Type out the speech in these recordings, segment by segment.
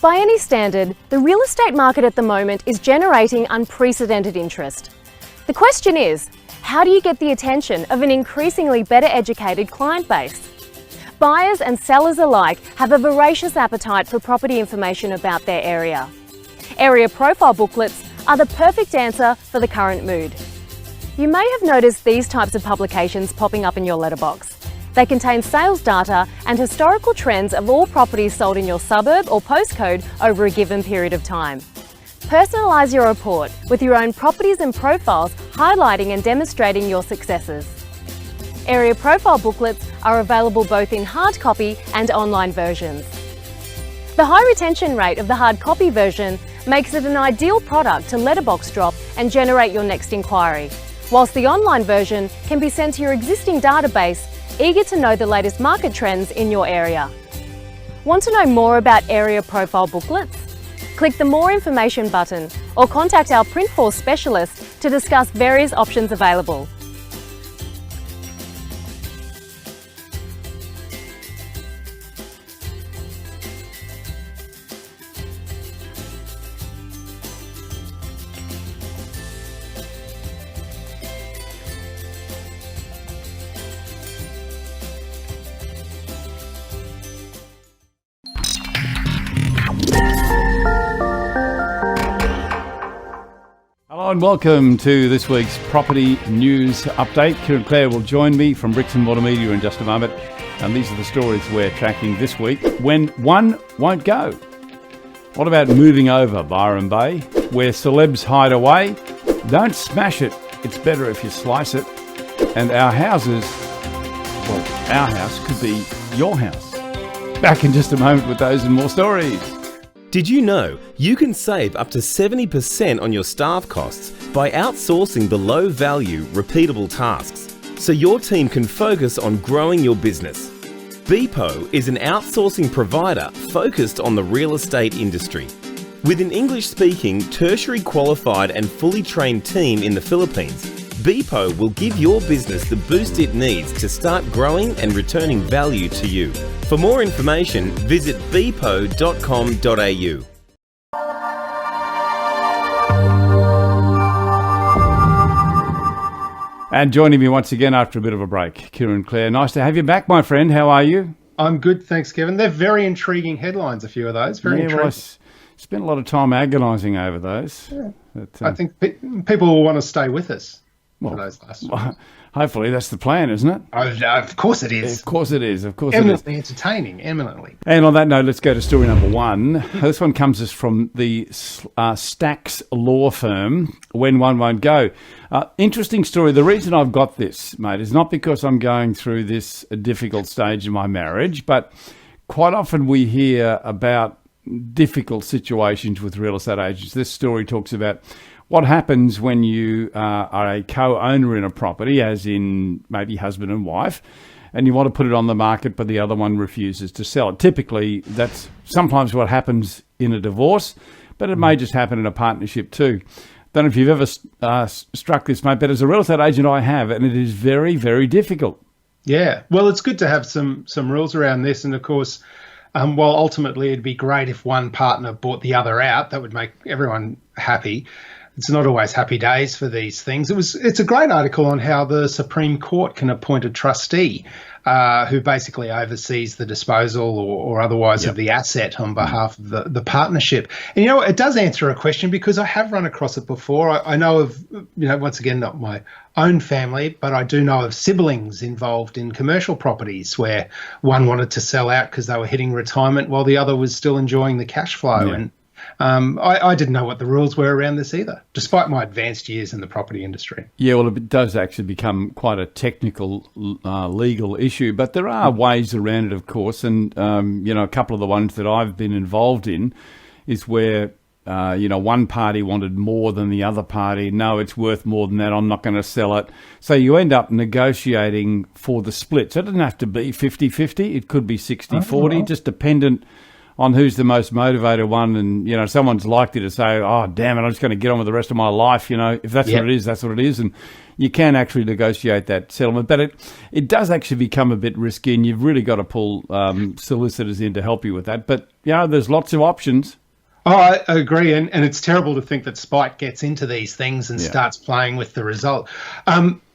By any standard, the real estate market at the moment is generating unprecedented interest. The question is, how do you get the attention of an increasingly better educated client base? Buyers and sellers alike have a voracious appetite for property information about their area. Area profile booklets are the perfect answer for the current mood. You may have noticed these types of publications popping up in your letterbox. They contain sales data and historical trends of all properties sold in your suburb or postcode over a given period of time. Personalise your report with your own properties and profiles highlighting and demonstrating your successes. Area profile booklets are available both in hard copy and online versions. The high retention rate of the hard copy version makes it an ideal product to letterbox drop and generate your next inquiry, whilst the online version can be sent to your existing database, eager to know the latest market trends in your area. Want to know more about area profile booklets? Click the More Information button or contact our Printforce specialist to discuss various options available. Hello and welcome to this week's Property News Update. Kieran and Clair will join me from Bricks and Mortar Media in just a moment. And these are the stories we're tracking this week. When one won't go. What about moving over Byron Bay, where celebs hide away? Don't smash it. It's better if you slice it. And our houses, well, our house could be your house. Back in just a moment with those and more stories. Did you know you can save up to 70% on your staff costs by outsourcing the low-value, repeatable tasks so your team can focus on growing your business? Beepo is an outsourcing provider focused on the real estate industry. With an English-speaking, tertiary qualified and fully trained team in the Philippines, Beepo will give your business the boost it needs to start growing and returning value to you. For more information, visit beepo.com.au. And joining me once again after a bit of a break, Kieran and Clair. Nice to have you back, my friend. How are you? I'm good, thanks, Kevin. They're very intriguing headlines, a few of those. Very intriguing. Well, I spent a lot of time agonising over those. Yeah. But, I think people will want to stay with us for those last ones. Hopefully that's the plan, isn't it? Of course it is. Of course it is. Of course Eminently it is. entertaining, eminently. And on that note, let's go to story number one. This one comes us from the Stacks law firm, When One Won't Go. Interesting story. The reason I've got this, mate, is not because I'm going through this difficult stage in my marriage, but quite often we hear about difficult situations with real estate agents. This story talks about what happens when you are a co-owner in a property, as in maybe husband and wife, and you want to put it on the market, but the other one refuses to sell it. Typically, that's sometimes what happens in a divorce, but it may just happen in a partnership too. Don't know if you've ever struck this, mate, but as a real estate agent, I have, and it is very, very difficult. Yeah, well, it's good to have some rules around this, and of course, while ultimately it'd be great if one partner bought the other out, that would make everyone happy. It's not always happy days for these things. It's a great article on how the Supreme Court can appoint a trustee who basically oversees the disposal or otherwise of the asset on behalf of the partnership. And, you know, it does answer a question because I have run across it before. I know of, once again, not my own family, but I do know of siblings involved in commercial properties where one wanted to sell out because they were hitting retirement while the other was still enjoying the cash flow. And I didn't know what the rules were around this either, despite my advanced years in the property industry. Yeah, well, it does actually become quite a technical legal issue, but there are ways around it, of course. And, a couple of the ones that I've been involved in is where, one party wanted more than the other party. No, it's worth more than that. I'm not going to sell it. So you end up negotiating for the split. So it doesn't have to be 50-50. It could be 60-40, just dependent on who's the most motivated one. And, someone's likely to say, oh, damn it, I'm just going to get on with the rest of my life. If that's what it is, that's what it is. And you can actually negotiate that settlement. But it does actually become a bit risky, and you've really got to pull solicitors in to help you with that. But, there's lots of options. Oh, I agree, and it's terrible to think that spite gets into these things and starts playing with the result.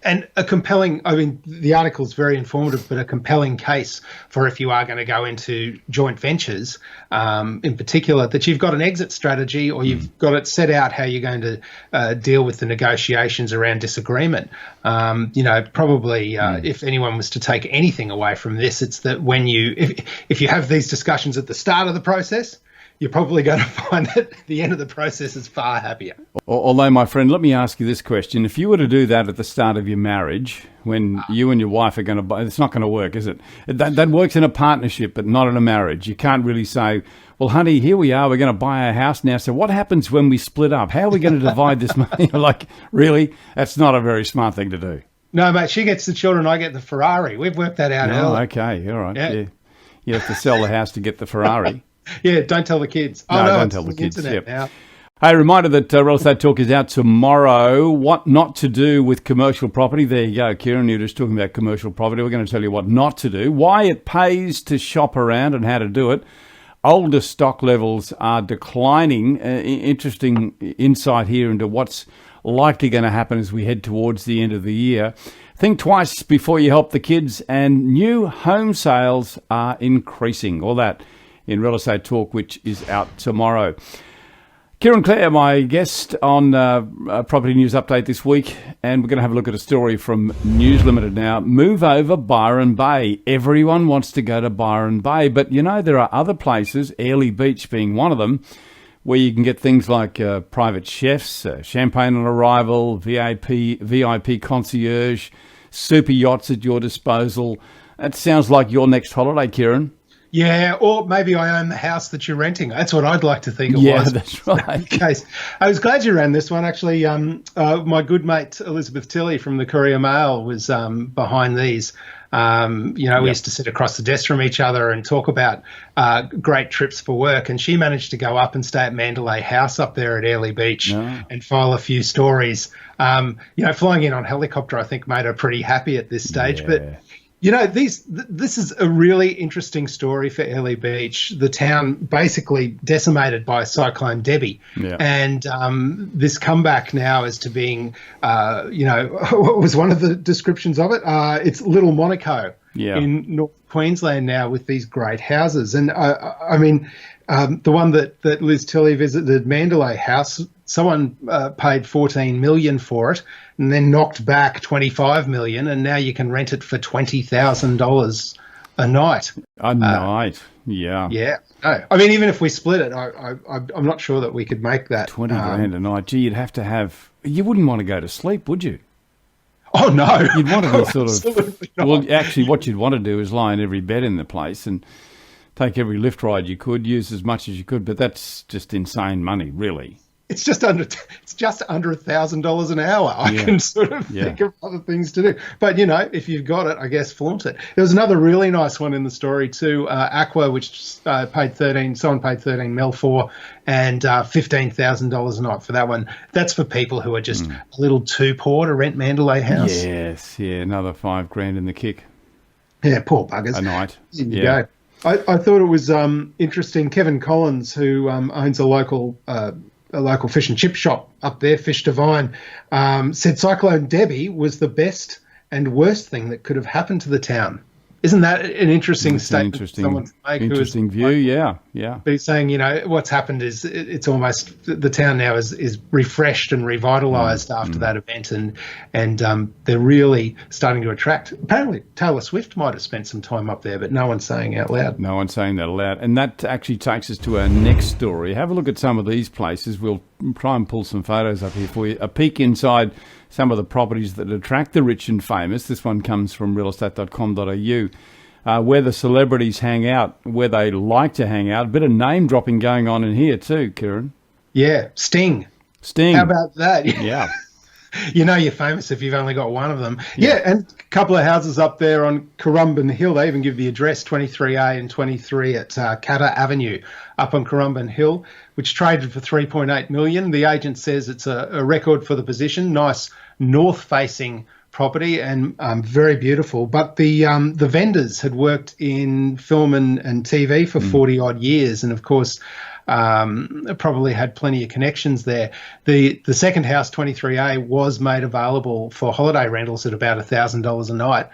And a compelling, the article's very informative, but a compelling case for if you are going to go into joint ventures, in particular, that you've got an exit strategy or you've got it set out how you're going to deal with the negotiations around disagreement. Probably if anyone was to take anything away from this, it's that when if you have these discussions at the start of the process, you're probably going to find that the end of the process is far happier. Although, my friend, let me ask you this question. If you were to do that at the start of your marriage, when you and your wife are going to buy, it's not going to work, is it? That works in a partnership, but not in a marriage. You can't really say, well, honey, here we are, we're going to buy a house now. So what happens when we split up? How are we going to divide this money? Like, really? That's not a very smart thing to do. No, mate, she gets the children, I get the Ferrari. We've worked that out early. Oh, okay, all right. Yeah. You have to sell the house to get the Ferrari. Yeah, don't tell the kids. No, don't tell the kids. Yep. Hey, reminder that Real Estate Talk is out tomorrow. What not to do with commercial property. There you go, Kieran. You're just talking about commercial property. We're going to tell you what not to do, why it pays to shop around and how to do it. Older stock levels are declining. Interesting insight here into what's likely going to happen as we head towards the end of the year. Think twice before you help the kids, and new home sales are increasing. All that in Real Estate Talk, which is out tomorrow. Kieran Clair, my guest on Property News Update this week, and we're going to have a look at a story from News Limited now. Move over Byron Bay. Everyone wants to go to Byron Bay, but there are other places, Airlie Beach being one of them, where you can get things like private chefs, champagne on arrival, VIP concierge, super yachts at your disposal. That sounds like your next holiday, Kieran. Yeah, or maybe I own the house that you're renting. That's what I'd like to think it was. Yeah, that's right. Case. I was glad you ran this one. Actually, my good mate Elizabeth Tilley from the Courier Mail was behind these. We used to sit across the desk from each other and talk about great trips for work. And she managed to go up and stay at Mandalay House up there at Airlie Beach and file a few stories. Flying in on helicopter, I think, made her pretty happy at this stage. Yeah. But this is a really interesting story for Airlie Beach. The town basically decimated by Cyclone Debbie. Yeah. And this comeback now as to being, what was one of the descriptions of it? It's Little Monaco in North Queensland now with these great houses. And the one that Liz Tilley visited, Mandalay House, someone paid $14 million for it and then knocked back $25 million, and now you can rent it for $20,000 a night. A night, yeah. Yeah. No. Even if we split it, I'm not sure that we could make that. 20 grand a night. Gee, you'd have to have... You wouldn't want to go to sleep, would you? Oh, no. You'd want to be sort of... Absolutely not. Well, actually, what you'd want to do is lie in every bed in the place and take every lift ride you could, use as much as you could, but that's just insane money, really. It's just under $1,000 an hour. I can sort of think of other things to do. But, if you've got it, I guess flaunt it. There was another really nice one in the story too, Aqua, which someone paid $13 mil for, and $15,000 a night for that one. That's for people who are just a little too poor to rent Mandalay House. Yes, another $5 grand in the kick. Yeah, poor buggers. A night. In you go. I thought it was interesting. Kevin Collins, who owns a local fish and chip shop up there, Fish Divine, said Cyclone Debbie was the best and worst thing that could have happened to the town. Isn't that an interesting statement? Interesting view, yeah. He's saying, what's happened is it's almost the town now is refreshed and revitalised after that event, and they're really starting to attract. Apparently, Taylor Swift might have spent some time up there, but no one's saying out loud. No one's saying that aloud, and that actually takes us to our next story. Have a look at some of these places. We'll try and pull some photos up here for you. A peek inside some of the properties that attract the rich and famous. This one comes from realestate.com.au, where the celebrities hang out, where they like to hang out. A bit of name dropping going on in here too, Kieran. Yeah, Sting. How about that? Yeah. You're famous if you've only got one of them. Yeah, and a couple of houses up there on Currumbin Hill. They even give the address, 23A and 23 at Catter Avenue up on Currumbin Hill, which traded for $3.8 million. The agent says it's a record for the position. Nice north-facing property and very beautiful. But the vendors had worked in film and TV for 40 odd years, and of course probably had plenty of connections there. The second house, 23A, was made available for holiday rentals at about $1,000 a night.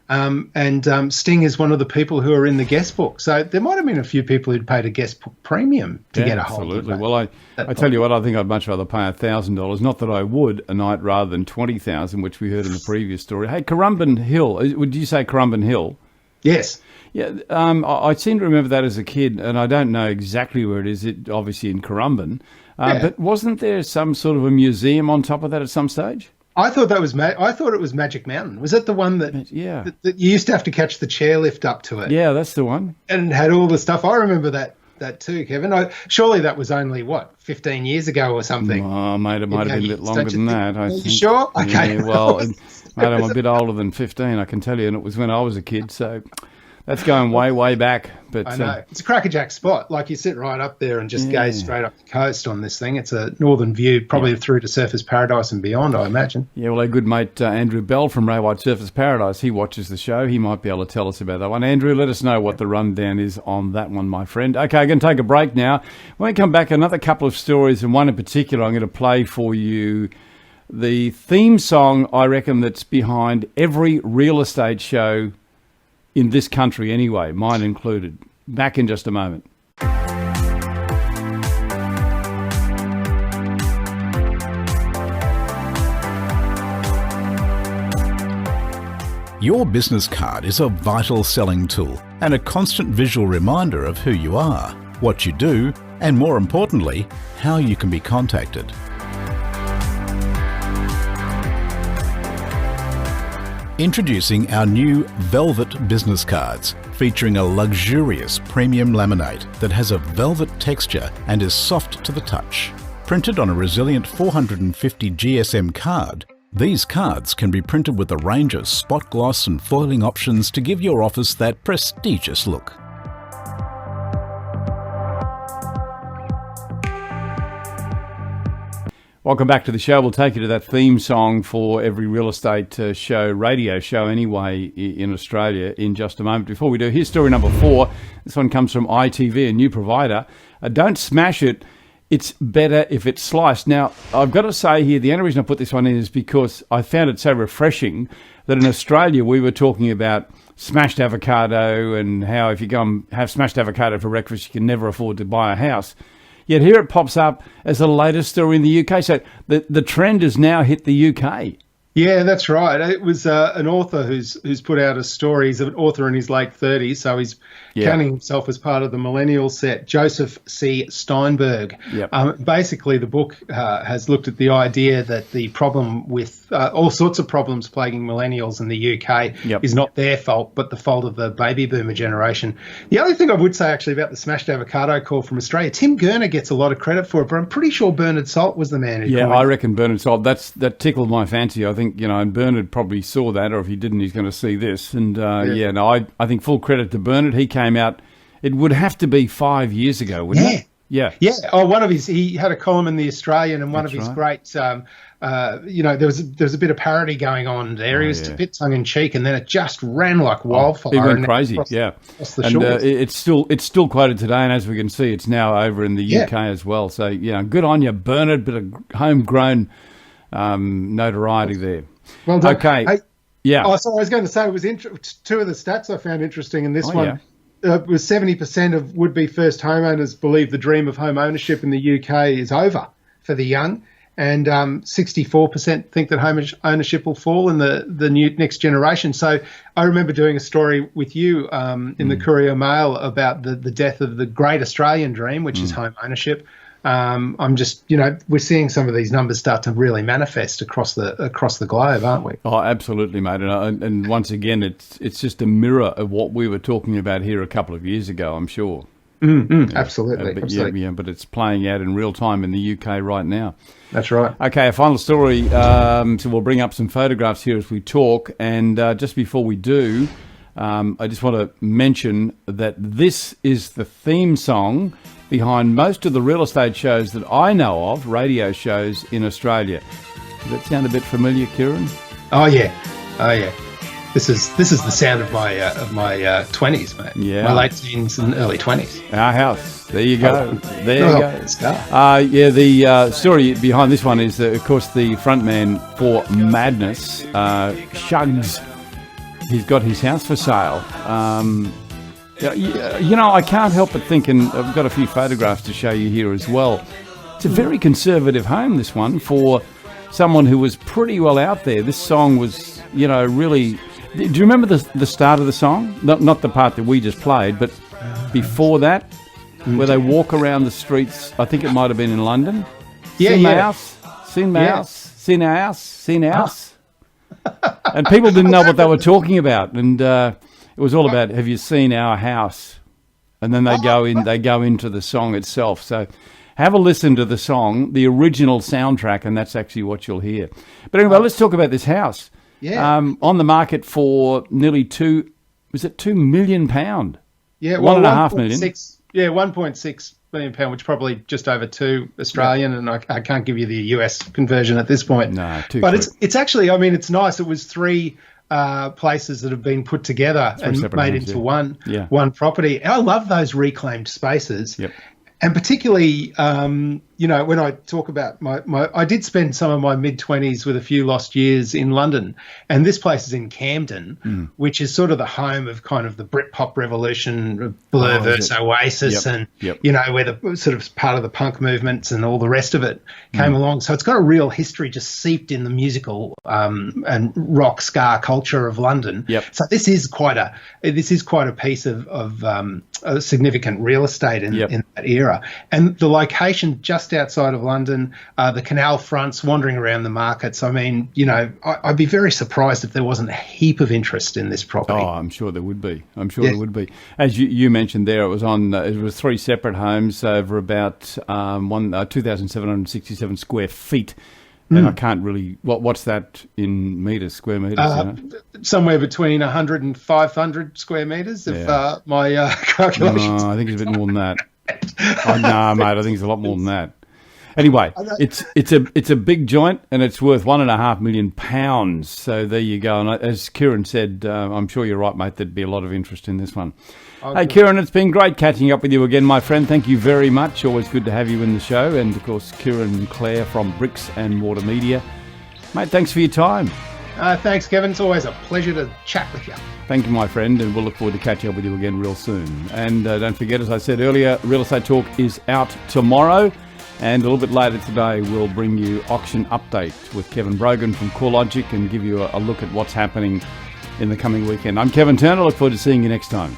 And Sting is one of the people who are in the guest book. So there might have been a few people who'd paid a guest book premium to get a hold of it. Absolutely. Well, I tell you what, I think I'd much rather pay $1,000. Not that I would a night rather than $20,000, which we heard in the previous story. Hey, Currumbin Hill. Would you say Currumbin Hill? Yes. Yeah, I seem to remember that as a kid, and I don't know exactly where it is. It obviously in Currumbin, but wasn't there some sort of a museum on top of that at some stage? I thought that was I thought it was Magic Mountain. Was it the one that that you used to have to catch the chairlift up to it? Yeah, that's the one. And it had all the stuff. I remember that too, Kevin. Surely that was only 15 years ago or something. Oh, mate, it might have been a bit longer than that. Are you sure? Okay. Yeah, well, mate, I'm a bit older than 15, I can tell you, and it was when I was a kid, so that's going way, way back. But I know. It's a crackerjack spot. Like, you sit right up there and just gaze straight up the coast on this thing. It's a northern view, probably through to Surfers Paradise and beyond, I imagine. Yeah, well, our good mate Andrew Bell from Ray White Surfers Paradise, he watches the show. He might be able to tell us about that one. Andrew, let us know what the rundown is on that one, my friend. Okay, I'm going to take a break now. When we come back, another couple of stories, and one in particular I'm going to play for you. The theme song, I reckon, that's behind every real estate show in this country anyway, mine included. Back in just a moment. Your business card is a vital selling tool and a constant visual reminder of who you are, what you do, and more importantly, how you can be contacted. Introducing our new Velvet business cards, featuring a luxurious premium laminate that has a velvet texture and is soft to the touch. Printed on a resilient 450 GSM card, these cards can be printed with a range of spot gloss and foiling options to give your office that prestigious look. Welcome back to the show. We'll take you to that theme song for every real estate show, radio show anyway, in Australia in just a moment. Before we do, here's story number 4. This one comes from ITV, a new provider. Don't smash it. It's better if it's sliced. Now, I've got to say here, the only reason I put this one in is because I found it so refreshing that in Australia we were talking about smashed avocado and how if you go and have smashed avocado for breakfast, you can never afford to buy a house. Yet here it pops up as the latest story in the UK. So the trend has now hit the UK. Yeah, that's right. It was an author who's put out a story. He's an author in his late 30s, so he's counting himself as part of the millennial set, Joseph C. Steinberg. Yep. Basically, the book has looked at the idea that the problem with all sorts of problems plaguing millennials in the UK is not their fault, but the fault of the baby boomer generation. The only thing I would say actually about the smashed avocado call from Australia, Tim Gurner gets a lot of credit for it, but I'm pretty sure Bernard Salt was the man who I reckon Bernard Salt. That tickled my fancy. I think, and Bernard probably saw that, or if he didn't, he's going to see this. And I think full credit to Bernard. He came out, it would have to be 5 years ago, wouldn't it? Yeah. Oh, he had a column in the Australian, and one of his great, there was a bit of parody going on there. He was a bit tongue in cheek, and then it just ran like wildfire. It went crazy, across the shores. It's still quoted today, and as we can see, it's now over in the UK as well. So good on you, Bernard. Bit of homegrown notoriety there. Well done. Okay. Oh, so I was going to say, it was two of the stats I found interesting in this one. Was 70% of would-be first homeowners believe the dream of home ownership in the UK is over for the young, and 64% think that home ownership will fall in the new next generation. So I remember doing a story with you in the Courier Mail about the death of the great Australian dream, which is home ownership. I'm just, we're seeing some of these numbers start to really manifest across the globe, aren't we? Oh, absolutely, mate. And once again, it's just a mirror of what we were talking about here a couple of years ago, I'm sure. Absolutely. But it's playing out in real time in the UK right now. That's right. Okay, a final story. So we'll bring up some photographs here as we talk. And just before we do, I just want to mention that this is the theme song behind most of the real estate shows that I know of, radio shows in Australia. Does that sound a bit familiar, Kieran? Oh yeah. This is the sound of my 20s, mate. Yeah. My late teens and early 20s. Our house. There you go. There you go. Star. The story behind this one is that, of course, the frontman for Madness, Shugs, he's got his house for sale. I can't help but think, and I've got a few photographs to show you here as well. It's a very conservative home, this one, for someone who was pretty well out there. This song was, really... Do you remember the start of the song? Not the part that we just played, but before that, where they walk around the streets. I think it might have been in London. Seen our house. And people didn't know what they were talking about. And it was all about, have you seen our house? And then they go into the song itself. So have a listen to the song, the original soundtrack, and that's actually what you'll hear. But anyway, let's talk about this house. Yeah. On the market for nearly £2 million? Yeah, $1.5 million. 1.6 million pound, which probably just over 2 Australian, and I can't give you the US conversion at this point. No, but it's actually, it's nice. It was 3 places that have been put together and made into one property. And I love those reclaimed spaces. Yep. And particularly, when I talk about I did spend some of my mid-20s with a few lost years in London, and this place is in Camden, which is sort of the home of kind of the Britpop revolution, Blur versus Oasis, and where the sort of part of the punk movements and all the rest of it came along. So it's got a real history just seeped in the musical and rock ska culture of London. Yep. So this is quite a piece of significant real estate in that era. And the location just outside of London, the canal fronts, wandering around the markets. I'd be very surprised if there wasn't a heap of interest in this property. Oh, I'm sure there would be. There would be. As you mentioned there, it was on. It was 3 separate homes over about 2,767 square feet. And I can't really... What's that in metres, square metres? Somewhere between 100 and 500 square metres, if my calculations... No, I think it's a bit more than that. No, mate, I think it's a lot more than that. Anyway, it's a big joint, and it's worth £1.5 million. So there you go. And as Kieran said, I'm sure you're right, mate, there'd be a lot of interest in this one. Hey, Kieran, it's been great catching up with you again, my friend. Thank you very much. Always good to have you in the show. And, of course, Kieran and Clair from Bricks and Mortar Media. Mate, thanks for your time. Thanks, Kevin. It's always a pleasure to chat with you. Thank you, my friend, and we'll look forward to catching up with you again real soon. And don't forget, as I said earlier, Real Estate Talk is out tomorrow. And a little bit later today, we'll bring you Auction Update with Kevin Brogan from CoreLogic and give you a look at what's happening in the coming weekend. I'm Kevin Turner. Look forward to seeing you next time.